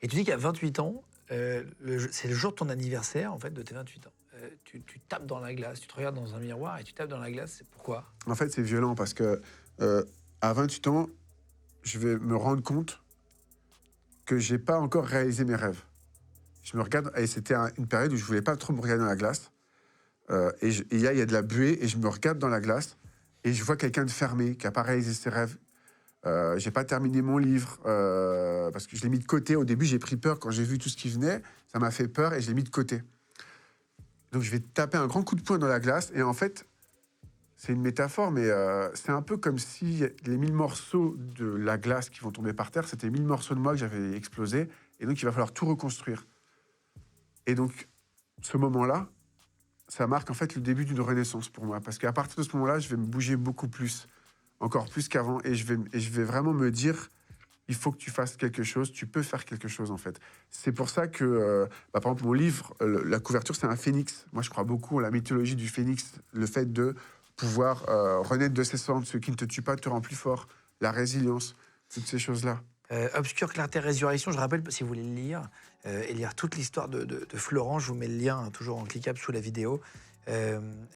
Et tu dis qu'à 28 ans, c'est le jour de ton anniversaire, en fait, de tes 28 ans. Tu tapes dans la glace, tu te regardes dans un miroir et tu tapes dans la glace, c'est pourquoi? En fait, c'est violent parce que à 28 ans, je vais me rendre compte que j'ai pas encore réalisé mes rêves. Je me regarde, et c'était une période où je voulais pas trop me regarder dans la glace. Et là, il y a de la buée, et je me regarde dans la glace, et je vois quelqu'un de fermé, qui n'a pas réalisé ses rêves. J'ai pas terminé mon livre, parce que je l'ai mis de côté. Au début, j'ai pris peur quand j'ai vu tout ce qui venait. Ça m'a fait peur, et je l'ai mis de côté. Donc, je vais taper un grand coup de poing dans la glace, et en fait, c'est une métaphore, mais c'est un peu comme si les 1000 morceaux de la glace qui vont tomber par terre, c'était 1000 morceaux de moi que j'avais explosé, et donc il va falloir tout reconstruire. Et donc, ce moment-là, ça marque en fait le début d'une renaissance pour moi. Parce qu'à partir de ce moment-là, je vais me bouger beaucoup plus, encore plus qu'avant. Et je vais vraiment me dire, il faut que tu fasses quelque chose, tu peux faire quelque chose en fait. C'est pour ça que, par exemple, mon livre, la couverture, c'est un phénix. Moi, je crois beaucoup en la mythologie du phénix, le fait de pouvoir renaître de ses cendres. Ce qui ne te tue pas te rend plus fort. La résilience, toutes ces choses-là. Obscure Clarté Résurrection, je rappelle, si vous voulez le lire, et lire toute l'histoire de Florent, je vous mets le lien, toujours en cliquable sous la vidéo.